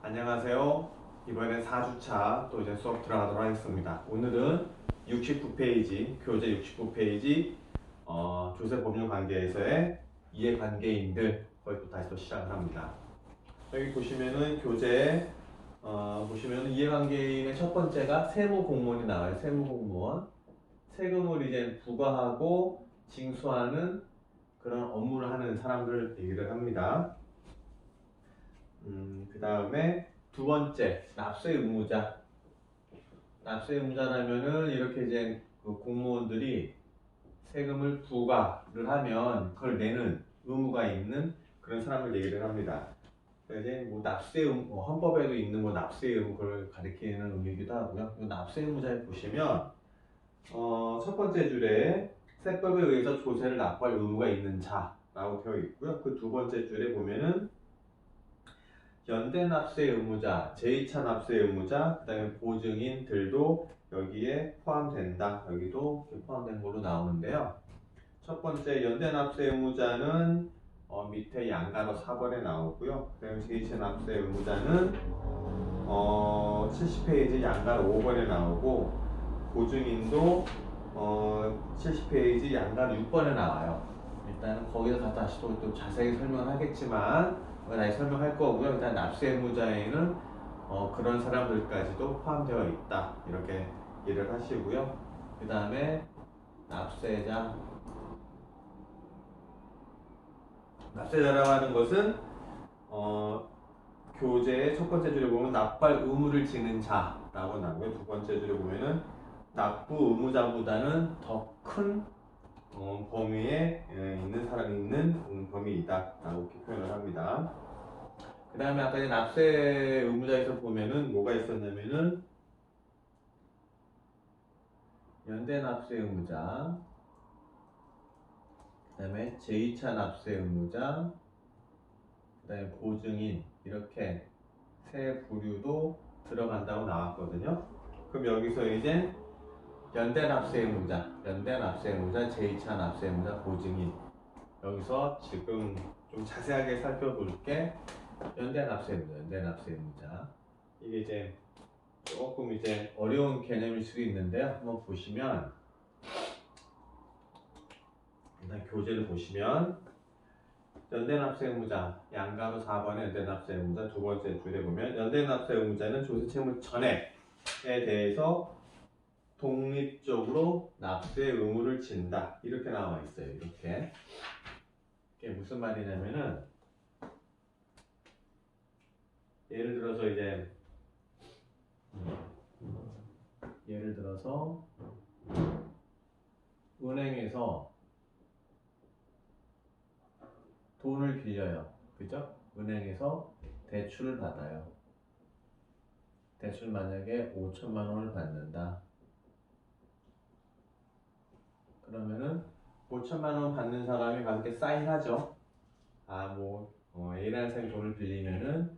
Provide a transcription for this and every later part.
안녕하세요. 이번엔 4주차 또 이제 수업 들어가도록 하겠습니다. 오늘은 69페이지, 교재 69페이지, 조세 법률 관계에서의 이해관계인들, 거기부터 다시 또 시작을 합니다. 여기 보시면은 교재, 보시면은 이해관계인의 첫 번째가 세무공무원이 나와요. 세무공무원. 세금을 이제 부과하고 징수하는 그런 업무를 하는 사람들을 얘기를 합니다. 그 다음에 두 번째, 납세 의무자. 납세 의무자라면은 이렇게 이제 그 공무원들이 세금을 부과를 하면 그걸 내는 의무가 있는 그런 사람을 얘기를 합니다. 이제 뭐 납세 의무, 헌법에도 있는 뭐 납세 의무를 가리키는 의미이기도 하고요. 이 납세 의무자에 보시면 첫 번째 줄에 세법에 의해서 조세를 납부할 의무가 있는 자라고 되어 있고요. 그 두 번째 줄에 보면은 연대 납세 의무자, 제2차 납세 의무자, 그 다음에 보증인들도 여기에 포함된다. 여기도 포함된 걸로 나오는데요. 첫 번째 연대 납세 의무자는 밑에 양가로 4번에 나오고요. 그 다음에 제2차 납세 의무자는 70페이지 양가로 5번에 나오고, 보증인도 70페이지 양가로 6번에 나와요. 일단 거기서 가서 다시 또 자세히 설명을 하겠지만 다시 설명할 거고요. 일단 납세 의무자에는 그런 사람들까지도 포함되어 있다. 이렇게 이해를 하시고요. 그 다음에 납세자. 납세자라고 하는 것은 교재의 첫 번째 줄에 보면 납부할 의무를 지는 자라고 나오고요. 두 번째 줄에 보면은 납부 의무자보다는 더 큰 범위에 있는 사람이 있는 범위이다 라고 이렇게 표현을 합니다. 그 다음에 아까 납세 의무자에서 보면은 뭐가 있었냐면은 연대 납세 의무자, 그 다음에 제2차 납세 의무자, 그 다음에 보증인, 이렇게 세 부류도 들어간다고 나왔거든요. 그럼 여기서 이제 연대 납세 의무자, 제2차 납세 의무자, 보증인, 여기서 지금 좀 자세하게 살펴볼게. 연대 납세 의무자. 이게 이제 조금 이제 어려운 개념일 수도 있는데요. 한번 보시면, 일단 교재를 보시면, 연대 납세 의무자, 양가로 4번의 연대 납세 의무자 두 번째 줄에 보면, 연대 납세 의무자는 조세 채무 전액에 대해서 독립적으로 납세 의무를 진다. 이렇게 나와 있어요. 이렇게. 이게 무슨 말이냐면은, 예를 들어서 이제 은행에서 돈을 빌려요. 그죠? 은행에서 대출을 받아요. 대출 만약에 5천만 원을 받는다. 그러면은 5천만 원 받는 사람이 가서 이렇게 사인하죠. A라는 사람이 돈을 빌리면은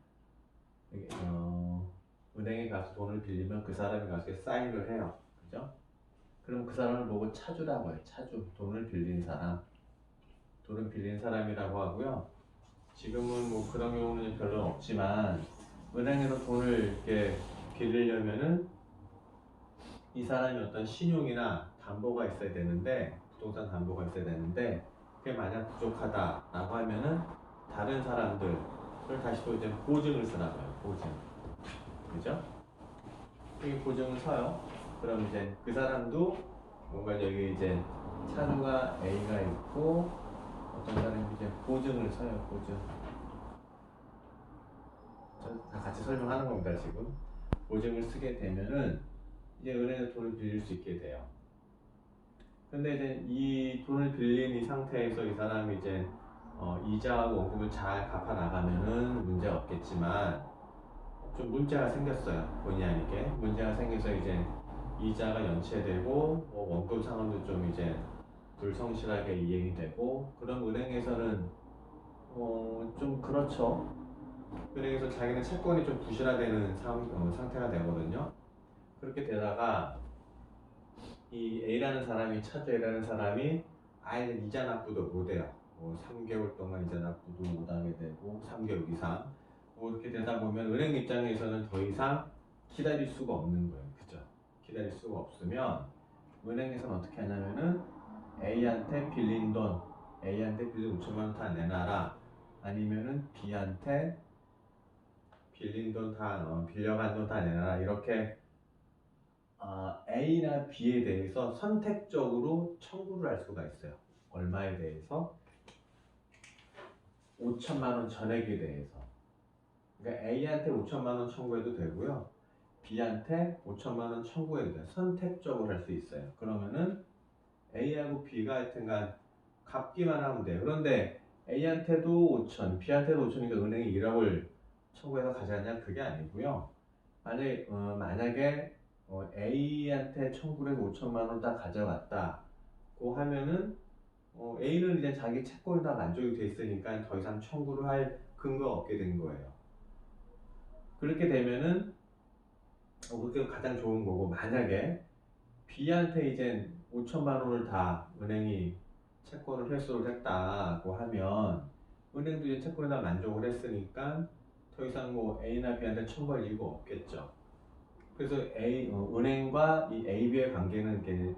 은행에 가서 돈을 빌리면 그 사람이 가서 사인을 해요. 그죠? 그럼 그 사람을 보고 차주라고 해요. 차주. 돈을 빌린 사람이라고 하고요. 지금은 뭐 그런 경우는 별로 없지만, 은행에서 돈을 이렇게 빌리려면은 이 사람이 어떤 신용이나 담보가 있어야 되는데, 부동산 담보가 있어야 되는데, 그게 만약 부족하다라고 하면은 다른 사람들을 다시 또 이제 보증을 쓰라고 해요. 보증. 그죠? 이 보증을 서요. 그럼 이제 그 사람도 뭔가 여기 이제 차주가 A가 있고 어떤 사람이 이제 보증을 서요. 보증. 다 같이 설명하는 겁니다. 지금 보증을 쓰게 되면은 이제 은행에서 돈을 빌릴 수 있게 돼요. 근데 이제 이 돈을 빌린 이 상태에서 이 사람이 이제 이자하고 원금을 잘 갚아 나가면은 문제가 없겠지만, 좀 문제가 생겼어요. 본의 아니게 문제가 생겨서 이제 이자가 연체되고 원금 상환도 좀 이제 불성실하게 이행이 되고, 그럼 은행에서는 좀 그렇죠. 은행에서 자기는 채권이 좀 부실화되는 상태가 되거든요. 그렇게 되다가 이 A라는 사람이, 차주 A라는 사람이 아예 이자 납부도 못해요. 3개월 동안 이자 납부도 못하게 되고, 3개월 이상 뭐 이렇게 되다 보면 은행 입장에서는 더 이상 기다릴 수가 없는 거예요. 그죠? 기다릴 수가 없으면 은행에서는 어떻게 하냐면은 A한테 빌린 돈, A한테 빌린 5천만 원 다 내놔라. 아니면은 B한테 빌린 돈 다, 빌려간 돈 다 내놔라. 이렇게 A나 B에 대해서 선택적으로 청구를 할 수가 있어요. 얼마에 대해서? 5천만 원 전액에 대해서. 그러니까 A한테 5천만 원 청구해도 되고요. B한테 5천만 원 청구해도 돼요. 선택적으로 할 수 있어요. 그러면은 A하고 B가 하여튼간 갚기만 하면 돼요. 그런데 A한테도 5천, B한테도 5천이니까 은행이 1억을 청구해서 가져가냐? 그게 아니고요. 만약에 A한테 청구를 해서 5천만 원 다 가져갔다고 하면은 A는 이제 자기 채권이 다 만족이 돼 있으니까 더 이상 청구를 할 근거가 없게 된 거예요. 그렇게 되면은 그게 가장 좋은 거고, 만약에 B한테 이제 5천만 원을 다 은행이 채권을 회수를 했다고 하면 은행도 이제 채권에 다 만족을 했으니까 더 이상 뭐 A나 B한테 청구할 이유가 없겠죠. 그래서 은행과 이 A, B의 관계는 이렇게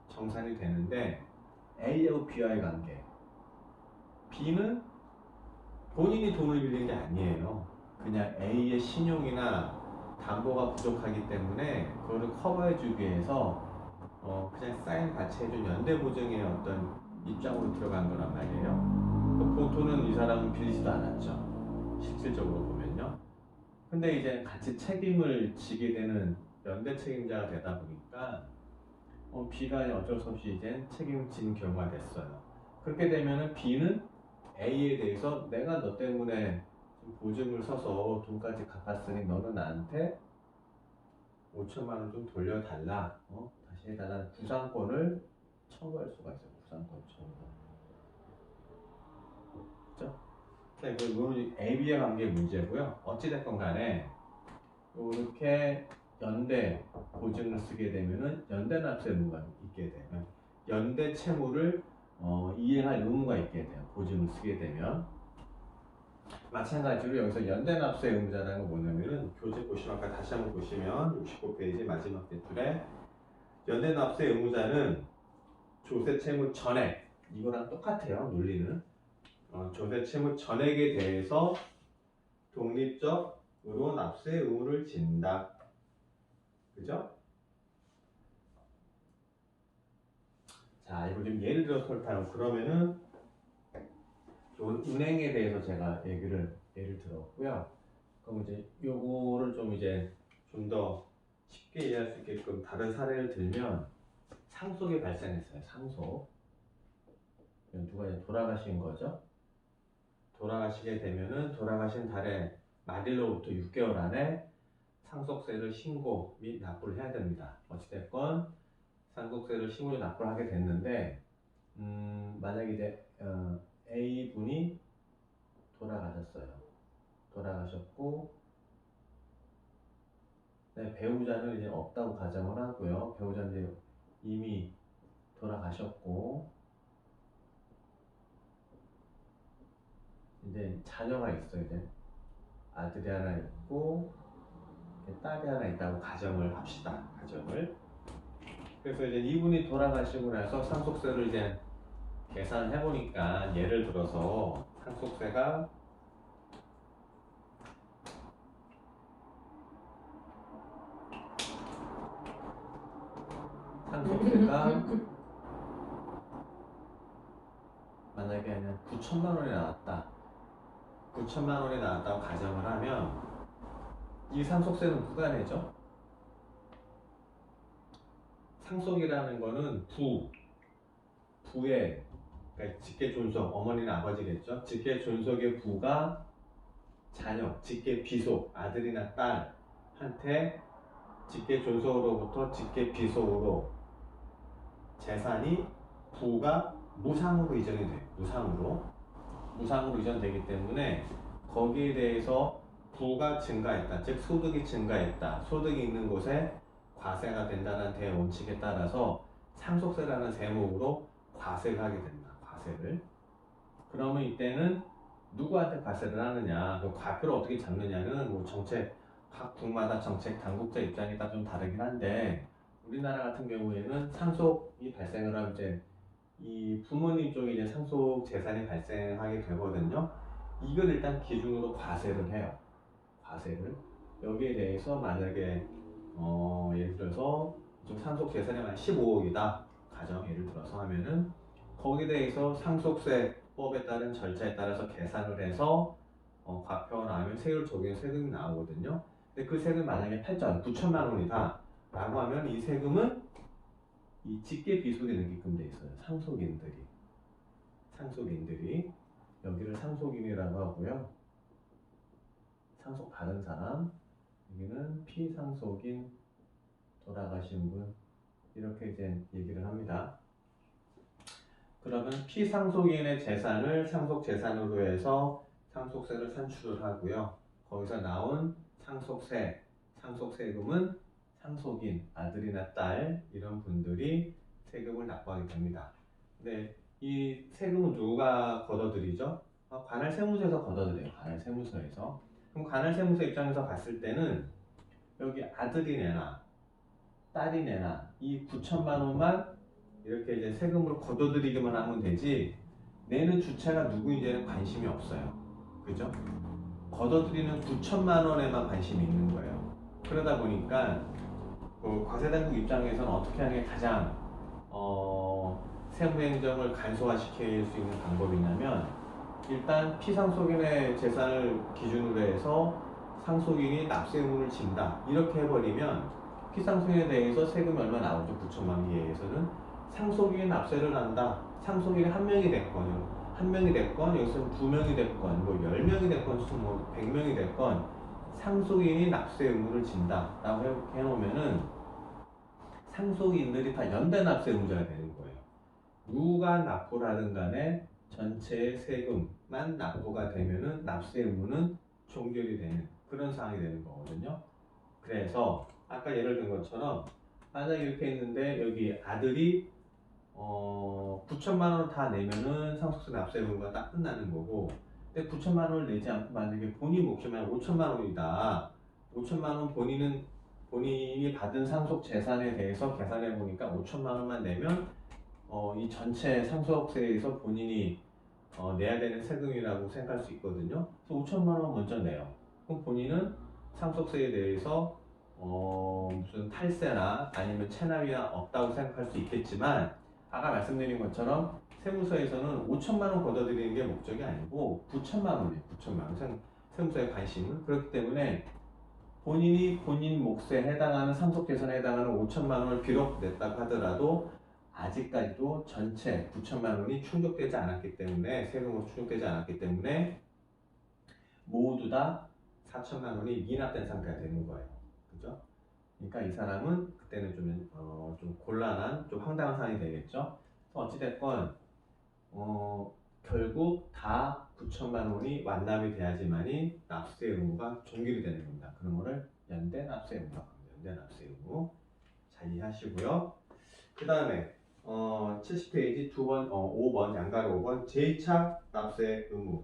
정산이 되는데, A하고 B와의 관계, B는 본인이 돈을 빌린 게 아니에요. 그냥 A의 신용이나 담보가 부족하기 때문에 그거를 커버해주기 위해서 그냥 사인 같이 해준 연대보증의 어떤 입장으로 들어간 거란 말이에요. 그 돈은 이 사람은 빌리지도 않았죠. 실질적으로 보면요. 근데 이제 같이 책임을 지게 되는 연대 책임자가 되다 보니까 B가 어쩔 수 없이 이제 책임진 경우가 됐어요. 그렇게 되면은 B는 A에 대해서 내가 너 때문에 보증을 서서 돈까지 갚았으니 너는 나한테 5천만 원 좀 돌려달라, 다시 해달라는 구상권을 청구할 수가 있어요. 구상권 청구. 그렇죠? 자, 이건 AB의 관계 문제고요. 어찌됐건 간에 이렇게 연대 보증을 쓰게 되면은 연대 납세 의무가 있게 되면 연대 채무를 이행할 의무가 있게 돼요. 보증을 쓰게 되면. 마찬가지로 여기서 연대 납세 의무자라는 건 뭐냐면은 교재 보시면 아까 다시 한번 보시면 69페이지 마지막 대줄에 연대 납세 의무자는 조세 채무 전액, 이거랑 똑같아요. 논리는 조세 채무 전액에 대해서 독립적으로 납세 의무를 진다. 그죠? 자, 이거 좀 예를 들어서 설명하면, 그러면은 은행에 대해서 제가 예를 들었고요. 그럼 이제 요거를 좀 더 쉽게 이해할 수 있게끔 다른 사례를 들면, 상속이 발생했어요. 상속. 누가 이제 돌아가신 거죠. 돌아가시게 되면은 돌아가신 달의 말일로부터 6개월 안에 상속세를 신고 및 납부를 해야 됩니다. 어찌됐건 상속세를 신고 및 납부를 하게 됐는데, 만약에 이제 A 분이 돌아가셨어요. 돌아가셨고, 네, 배우자는 이제 없다고 가정을 하고요. 배우자는 이제 이미 돌아가셨고, 이제 자녀가 있어요. 이제 아들이 하나 있고 딸이 하나 있다고 가정을 합시다. 가정을. 그래서 이제 이분이 돌아가시고 나서 상속세를 이제 계산을 해보니까, 예를 들어서 상속세가 만약에 한 9천만 원이 나왔다. 9천만 원이 나왔다고 가정을 하면 이 상속세는 누가 내죠? 상속이라는 거는 부의, 그러니까 직계 존속, 어머니는 아버지겠죠. 직계 존속의 부가 자녀, 직계 비속, 아들이나 딸한테 직계 존속으로부터 직계 비속으로 재산이 부가 무상으로 이전이 돼요. 무상으로 이전되기 때문에 거기에 대해서 부가 증가했다, 즉 소득이 증가했다, 소득이 있는 곳에 과세가 된다는 대원칙에 따라서 상속세라는 세목으로 과세를 하게 됩니다. 과세를. 그러면 이때는 누구한테 과세를 하느냐, 그 과표를 어떻게 잡느냐는 뭐 정책 각 국마다 정책 당국자 입장이 다 좀 다르긴 한데 우리나라 같은 경우에는 상속이 발생을 하면 이제 이 부모님 쪽에 이제 상속 재산이 발생하게 되거든요. 이걸 일단 기준으로 과세를 해요. 과세를 여기에 대해서 만약에 예를 들어서 좀 상속 재산이 한 15억이다 가정 예를 들어서 하면은 거기에 대해서 상속세법에 따른 절차에 따라서 계산을 해서 과표가 나오면 세율 적용 세금이 나오거든요. 근데 그 세금 만약에 9천만 원이다 라고 하면 이 세금은 이 직계 비속에 넣게끔 돼 있어요. 상속인들이 여기를 상속인이라고 하고요. 상속 받은 사람, 여기는 피상속인, 돌아가신 분 이렇게 이제 얘기를 합니다. 그러면 피상속인의 재산을 상속재산으로 해서 상속세를 산출을 하고요. 거기서 나온 상속세금은 상속인, 아들이나 딸 이런 분들이 세금을 납부하게 됩니다. 근데 이 세금은 누가 걷어들이죠? 관할세무서에서 걷어들여요. 관할세무서에서. 그럼 관할세무서 입장에서 봤을 때는 여기 아들이 내나 딸이 내나 이 9천만 원만 이렇게 이제 세금으로 걷어들이기만 하면 되지 내는 주체가 누구인지는 관심이 없어요. 그죠? 걷어들이는 9천만 원에만 관심이 있는 거예요. 그러다 보니까 과세당국 입장에서는 어떻게 하는 게 가장 세무행정을 간소화시킬 수 있는 방법이냐면 일단 피상속인의 재산을 기준으로 해서 상속인이 납세 의무를 진다 이렇게 해버리면 피상속인에 대해서 세금이 얼마 나오죠? 9천만 원 이하에서는 상속인이 납세를 한다. 상속인이 한 명이 됐건 한 명이 됐건 여기서는 2명이 됐건 뭐 10명이 됐건 뭐 100명이 됐건 상속인이 납세 의무를 진다 라고 해놓으면은 상속인들이 다 연대 납세 의무자가 되는 거예요. 누가 납부를 하든 간에 전체 세금만 납부가 되면은 납세 의무는 종결이 되는 그런 상황이 되는 거거든요. 그래서 아까 예를 든 것처럼 만약에 이렇게 했는데 여기 아들이 9천만 원을 다 내면은 상속세 납세 의무가 딱 끝나는 거고 근데 9천만 원을 내지 않고 만약에 본인 몫이면 5천만 원이다. 5천만 원 본인이 받은 상속 재산에 대해서 계산해 보니까 5천만 원만 내면 이 전체 상속세에서 본인이 내야 되는 세금이라고 생각할 수 있거든요. 그래서 5천만 원 먼저 내요. 그럼 본인은 상속세에 대해서 무슨 탈세나 아니면 체납이나 없다고 생각할 수 있겠지만 아까 말씀드린 것처럼 세무서에서는 5천만 원 걷어들이는 게 목적이 아니고 9천만 원이에요. 9천만 원. 세무서의 관심은 그렇기 때문에 본인이 본인 몫에 해당하는 상속재산에 해당하는 5천만 원을 비록 냈다고 하더라도 아직까지도 전체 9천만 원이 충족되지 않았기 때문에 세금으로 충족되지 않았기 때문에 모두 다 4천만 원이 미납된 상태가 되는 거예요. 그죠? 그러니까 이 사람은 그때는 좀 곤란한, 좀 황당한 상황이 되겠죠. 어찌됐건 결국 다 9천만 원이 완납이 돼야지만이 납세 의무가 종결이 되는 겁니다. 그런 거를 연대 납세 의무라고 합니다. 연대 납세 의무 잘 이해하시고요. 그 다음에 70페이지 5번 양가로 5번 제2차 납세 의무.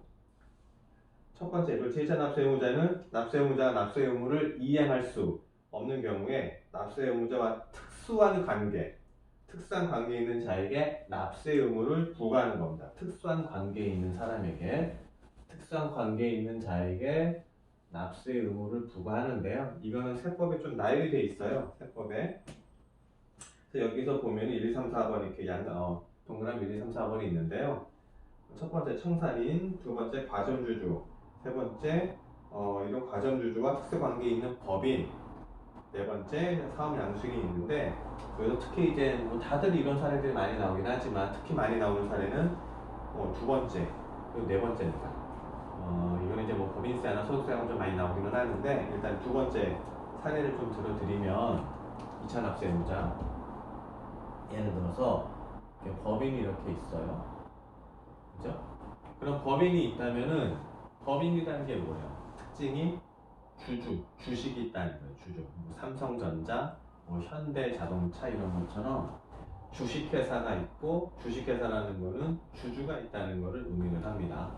첫 번째 제2차 납세 의무자는 납세 의무자가 납세 의무를 이행할 수 없는 경우에 납세 의무자와 특수한 관계에 있는 자에게 납세 의무를 부과하는 겁니다. 특수한 관계에 있는 사람에게, 특수한 관계에 있는 자에게 납세 의무를 부과하는데요. 이거는 세법에 좀 나열이 돼 있어요. 세법에. 그래서 여기서 보면 1, 2, 3, 4번 이렇게 동그라미 1, 2, 3, 4번이 있는데요. 첫 번째 청산인, 두 번째 과점주주, 세 번째 이런 과점주주와 특수관계에 있는 법인, 네 번째 사업 양수인이 있는데 그래서 특히 이제 뭐 다들 이런 사례들이 많이 나오긴 하지만 특히 많이 나오는 사례는 두 번째 그리고 네 번째입니다. 이거는 이제 뭐 법인세나 소득세가 좀 많이 나오기는 하는데 일단 두 번째 사례를 좀 들어드리면 2차 납세 의무자 예를 들어서 법인이 이렇게 있어요. 그죠? 그럼 법인이 있다면은 법인이라는 게 뭐예요? 특징이 주식이 있다는 거예요. 뭐 삼성전자, 뭐 현대자동차 이런 것처럼 주식회사가 있고 주식회사라는 거는 주주가 있다는 것을 의미를 합니다.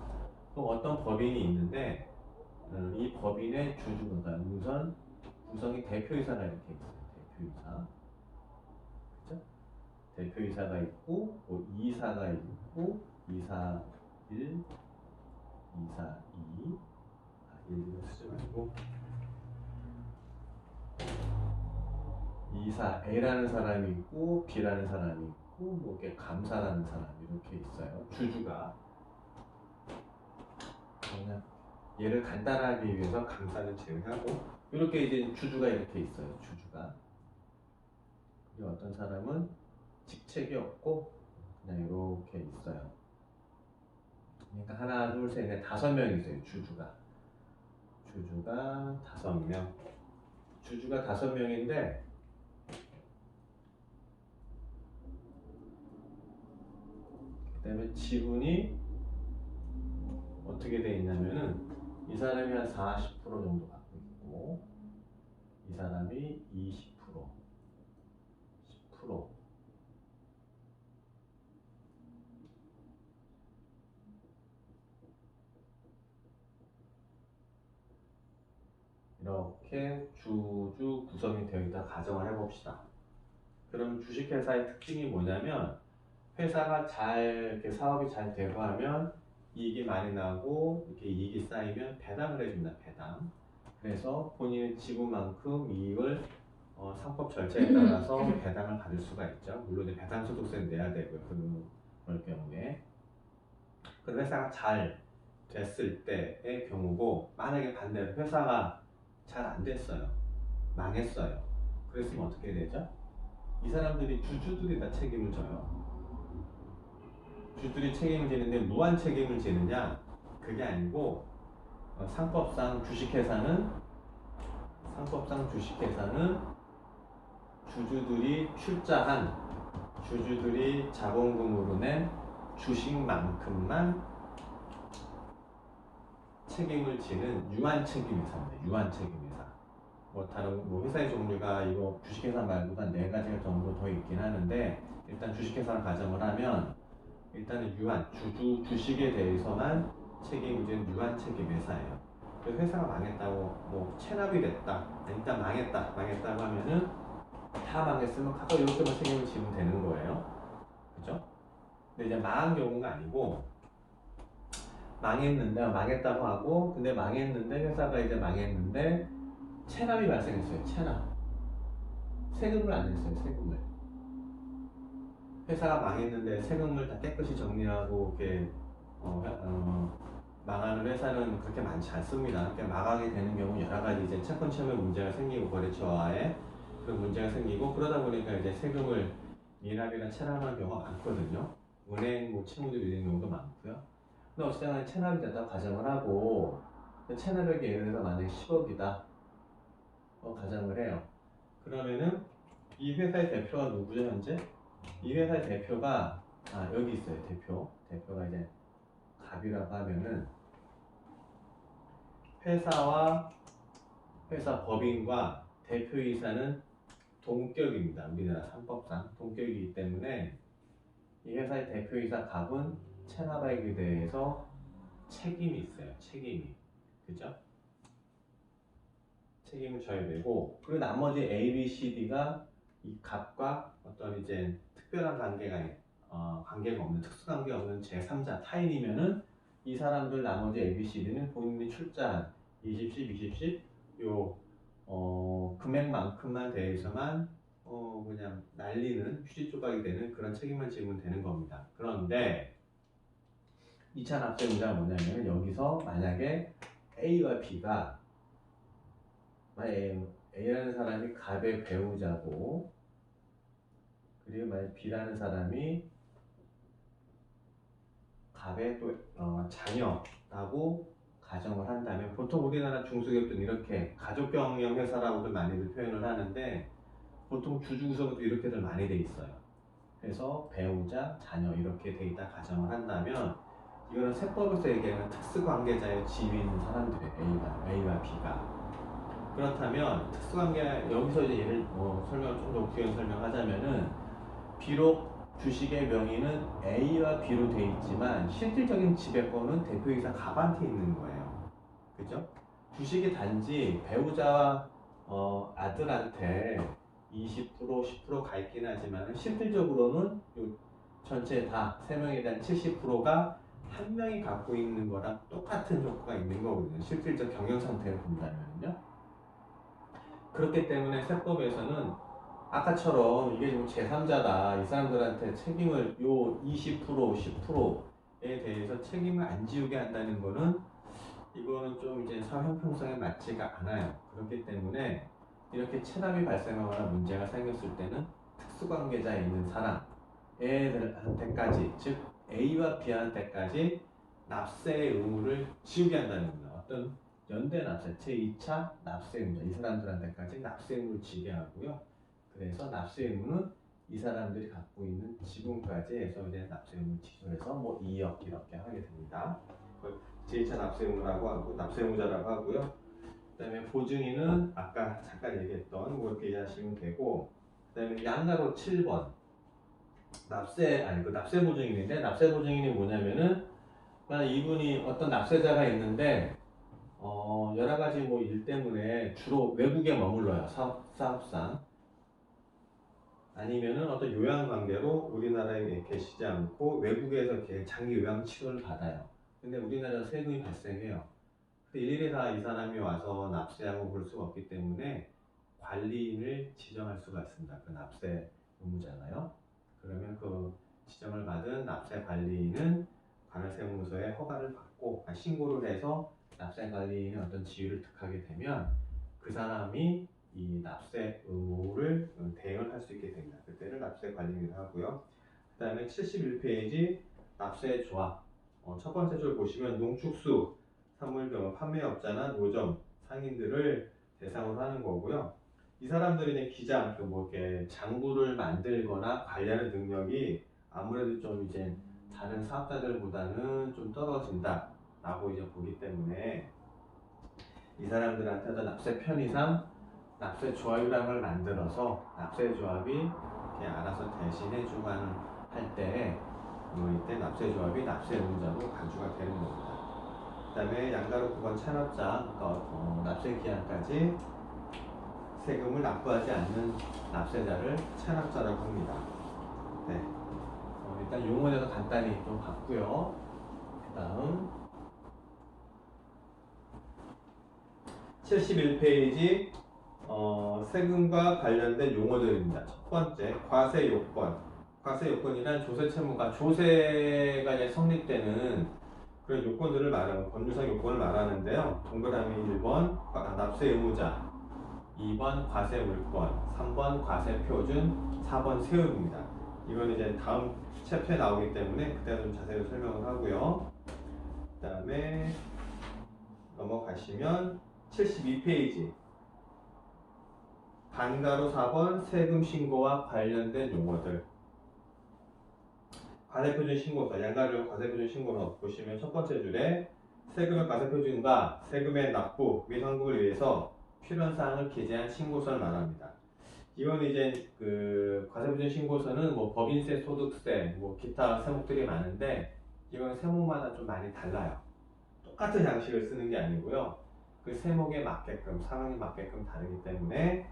또 어떤 법인이 있는데 이 법인의 주주가 우선 구성이 대표이사가 이렇게 있어요. 대표이사, 그죠? 대표이사가 있고 뭐 이사가 있고 이사 1, 이사 2, 1을 쓰지 말고 이사 A라는 사람이 있고 B라는 사람이 있고 뭐 이렇게 감사라는 사람이 이렇게 있어요. 주주가. 그냥 얘를 간단하게 위해서 감사는 제외하고 이렇게 이제 주주가 이렇게 있어요. 주주가. 그리고 어떤 사람은 직책이 없고 그냥 이렇게 있어요. 그러니까 하나, 둘, 셋, 넷, 5명 있어요. 주주가 5명. 주주가 5명인데 그다음에 지분이 어떻게 돼 있냐면은 이 사람이 한 40% 정도 갖고 있고 이 사람이 20%, 10% 이렇게 주주 구성이 되어 있다 가정을 해봅시다. 그럼 주식회사의 특징이 뭐냐면 회사가 잘 이렇게 사업이 잘 되고 하면 이익이 많이 나고 이렇게 이익이 쌓이면 배당을 해줍니다. 배당. 그래서 본인의 지분만큼 이익을 상법 절차에 따라서 배당을 받을 수가 있죠. 물론 이제 배당소득세는 내야 되고요. 그럴 경우에. 그 회사가 잘 됐을 때의 경우고 만약에 반대로 회사가 잘 안 됐어요. 망했어요. 그랬으면 어떻게 되죠? 이 사람들이 주주들이 다 책임을 져요. 주주들이 책임을 지는데 무한 책임을 지느냐? 그게 아니고 상법상 주식회사는 주주들이 출자한 주주들이 자본금으로 낸 주식만큼만 책임을 지는 유한 책임회사입니다. 유한 책임회사. 뭐 다른 뭐 회사의 종류가 이거 주식회사 말고도 한 4가지가 정도 더 있긴 하는데 일단 주식회사를 가정을 하면 일단은 유한 주식에 대해서만 책임을 지는 유한 책임회사예요. 그래서 회사가 망했다고 뭐 체납이 됐다, 일단 망했다고 하면은 다 망했으면 각각 이렇게만 책임을 지면 되는 거예요. 그죠? 근데 이제 망한 경우가 아니고 망했다고 하고 근데 망했는데 회사가 이제 망했는데 체납이 발생했어요. 체납. 세금을 안 냈어요. 세금을. 회사가 망했는데 세금을 다 깨끗이 정리하고 이렇게 망하는 회사는 그렇게 많지 않습니다. 그러니까 망하게 되는 경우 여러 가지 이제 채권 채무 문제가 생기고 거래처와의 그런 문제가 생기고 그러다 보니까 이제 세금을 미납이나 체납하는 경우가 많거든요. 은행 뭐 채무들이 있는 경우도 많고요. 근데 어쨌든 체납이 된다고 가정을 하고 체납액이 예를 들어서 만약에 10억이다 가정을 해요. 그러면은 이 회사의 대표가 누구죠 현재? 이 회사의 대표가 여기 있어요. 대표가 이제 갑이라고 하면은 회사 법인과 대표이사는 동격입니다. 우리나라 상법상 동격이기 때문에 이 회사의 대표이사 갑은 체납액에 대해서 책임이 있어요. 책임이. 그죠? 책임을 져야 되고 그리고 나머지 A, B, C, D가 이 갑과 어떤 이제 특별한 관계가 없는 특수관계가 없는 제3자 타인이면은 이 사람들 나머지 A, B, C, D는 본인이 출자한 20십 요 금액만큼만 대해서만 그냥 날리는 휴지 조각이 되는 그런 책임만 지면 되는 겁니다. 그런데 2차 납세의무자가 뭐냐면 여기서 만약에 A와 B가 A라는 사람이 갑의 배우자고 그리고 만약 B라는 사람이 갑의 또 자녀라고 가정을 한다면 보통 우리나라 중소기업들은 이렇게 가족경영 회사라고들 많이들 표현을 하는데 보통 주주 구성도 이렇게들 많이 돼 있어요. 그래서 배우자, 자녀 이렇게 돼 있다 가정을 한다면 이거는 세법에서 얘기하는 특수관계자의 지위 있는 사람들이에요. A와 B가. 그렇다면 특수관계 여기서 이제 예를 설명 좀 더 구현 설명하자면은 비록 주식의 명의는 A와 B로 되어 있지만 실질적인 지배권은 대표이사 갑한테 있는 거예요. 그죠? 주식이 단지 배우자와 아들한테 20%, 10%가 있긴 하지만 실질적으로는 요 전체 다 3명에 대한 70%가 한 명이 갖고 있는 거랑 똑같은 효과가 있는 거거든요. 실질적 경영 상태를 본다면요. 그렇기 때문에 세법에서는 아까처럼 이게 좀 제3자다. 이 사람들한테 책임을 요 20%, 10%에 대해서 책임을 안 지우게 한다는 거는 이거는 좀 이제 사회 형평성에 맞지가 않아요. 그렇기 때문에 이렇게 체납이 발생하거나 문제가 생겼을 때는 특수관계자에 있는 사람한테까지, 즉 A와 B한테까지 납세의 의무를 지우게 한다는 겁니다. 어떤 연대 납세, 제2차 납세 의무자, 이 사람들한테까지 납세 의무를 지게 하고요. 그래서 납세 의무는 이 사람들이 갖고 있는 지분까지 해서 이제 납세 의무 취소해서 뭐 2억 이렇게 하게 됩니다. 제2차 납세 의무라고 하고 납세 의무자라고 하고요. 그다음에 보증인은 아까 잠깐 얘기했던 뭐 이렇게 이해하시면 되고, 그다음에 양가로 7번 납세 보증인인데, 납세 보증인이 뭐냐면은 만약 이분이 어떤 납세자가 있는데 여러 가지 뭐 일 때문에 주로 외국에 머물러요. 사업상. 아니면은 어떤 요양 관계로 우리나라에 계시지 않고 외국에서 이렇게 장기 요양 치료를 받아요. 근데 우리나라에서 세금이 발생해요. 근데 일일이 다 이 사람이 와서 납세하고 그럴 수가 없기 때문에 관리인을 지정할 수가 있습니다. 그 납세 의무잖아요. 그러면 그 지정을 받은 납세 관리인은 관할세무서에 허가를 받고 신고를 해서 납세 관리인의 어떤 지위를 득하게 되면 그 사람이 이 납세 의무를 대행을 할 수 있게 됩니다. 그때를 납세 관리인을 하고요. 그 다음에 71페이지 납세 조합. 첫 번째 줄 보시면 농축수, 산물병, 판매업자나 노점, 상인들을 대상으로 하는 거고요. 이 사람들이 이제 기장, 뭐 이렇게 장부를 만들거나 관리하는 능력이 아무래도 좀 이제 다른 사업자들보다는 좀 떨어진다라고 이제 보기 때문에 이 사람들한테 어떤 납세 편의상 납세 조합이라는 걸 만들어서 납세 조합이 이렇게 알아서 대신해주고 할 때 이때 납세 조합이 납세 의무자로 간주가 되는 겁니다. 그 다음에 양가로 9번 체납자, 납세 기한까지 세금을 납부하지 않는 납세자를 체납자라고 합니다. 네. 일단 용어에 대해서 간단히 좀 봤고요. 그 다음 71페이지 세금과 관련된 용어들입니다. 첫 번째, 과세 요건. 과세 요건이란 조세 채무가 조세가 이제 성립되는 그런 요건들을 말하는 법률상 요건을 말하는데요. 동그라미 1번 납세 의무자, 2번 과세 물권, 3번 과세 표준, 4번 세율입니다. 이건 이제 다음 챕터에 나오기 때문에 그때 좀 자세히 설명을 하고요. 그 다음에 넘어가시면 72페이지 반가로 4번 세금 신고와 관련된 용어들. 과세표준 신고서, 양가로 과세표준 신고서 보시면 첫 번째 줄에 세금의 과세표준과 세금의 납부 및 환급을 위해서 필요한 사항을 기재한 신고서를 말합니다. 이건 이제 그 과세표준 신고서는 뭐 법인세, 소득세, 뭐 기타 세목들이 많은데 이건 세목마다 좀 많이 달라요. 똑같은 양식을 쓰는 게 아니고요. 그 세목에 맞게끔, 상황에 맞게끔 다르기 때문에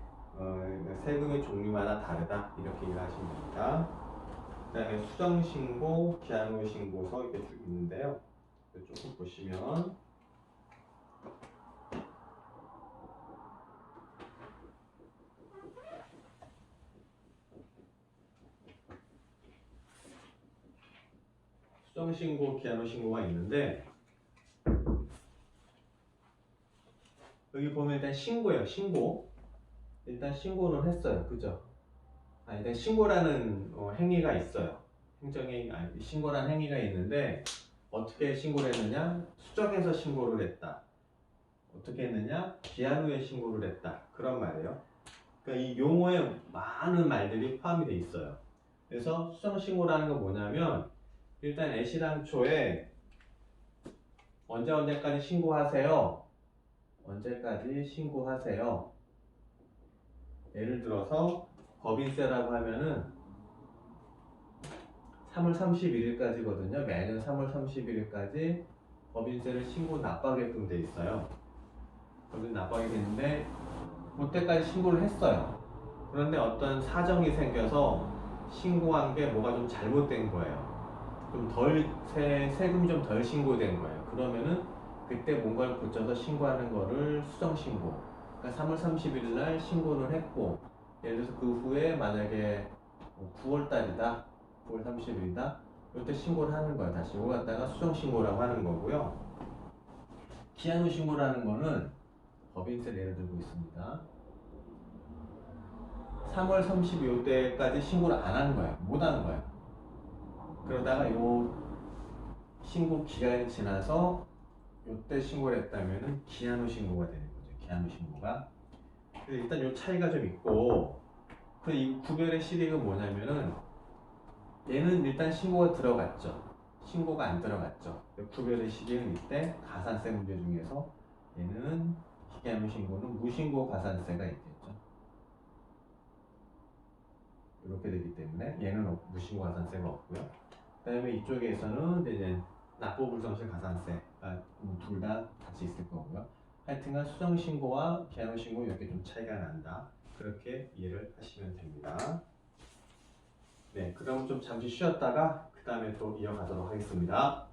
세금의 종류마다 다르다 이렇게 이해하시면 됩니다. 그 다음에 수정신고, 기한후 신고서 이렇게 쭉 있는데요. 조금 보시면 수정신고, 기한후 신고가 있는데 여기 보면 일단 신고예요. 신고. 일단 신고를 했어요. 그죠? 일단 신고라는 행위가 있어요. 행정행위, 신고라는 행위가 있는데 어떻게 신고를 했느냐? 수정해서 신고를 했다. 어떻게 했느냐? 기한 후에 신고를 했다. 그런 말이에요. 그러니까 이 용어에 많은 말들이 포함이 돼 있어요. 그래서 수정신고라는 건 뭐냐면 일단 애시당초에 언제까지 신고하세요? 언제까지 신고하세요? 예를 들어서 법인세라고 하면은 3월 31일까지거든요. 매년 3월 31일까지 법인세를 신고 납부하게끔 돼 있어요. 법인 납부하게 되는데 그때까지 신고를 했어요. 그런데 어떤 사정이 생겨서 신고한 게 뭐가 좀 잘못된 거예요. 좀 덜, 세금이 좀 덜 신고된 거예요. 그러면은 그때 뭔가를 고쳐서 신고하는 거를 수정신고. 그러니까 3월 30일 날 신고를 했고, 예를 들어서 그 후에 만약에 9월 달이다, 9월 30일이다, 이때 신고를 하는 거예요. 다시 이거 갖다가 수정신고라고 하는 거고요. 기한 후 신고라는 거는 법인세를 예를 들고 있습니다. 3월 30일 때까지 신고를 안 한 거예요. 못 한 거예요. 그러다가 요 신고 기간이 지나서 요때 신고를 했다면은 기한 후 신고가 되는 거죠. 기한 후 신고가. 근데 일단 요 차이가 좀 있고, 그 이 구별의 실익은 뭐냐면은 얘는 일단 신고가 들어갔죠. 신고가 안 들어갔죠. 구별의 실익은 이때 가산세 문제 중에서 얘는 기한 후 신고는 무신고 가산세가 있겠죠. 이렇게 되기 때문에 얘는 무신고 가산세가 없고요. 그 다음에 이쪽에서는 이제 납부불성실 가산세가 둘 다 같이 있을 거고요. 하여튼간 수정신고와 기한후신고 이렇게 좀 차이가 난다. 그렇게 이해를 하시면 됩니다. 네, 그럼 좀 잠시 쉬었다가 그 다음에 또 이어가도록 하겠습니다.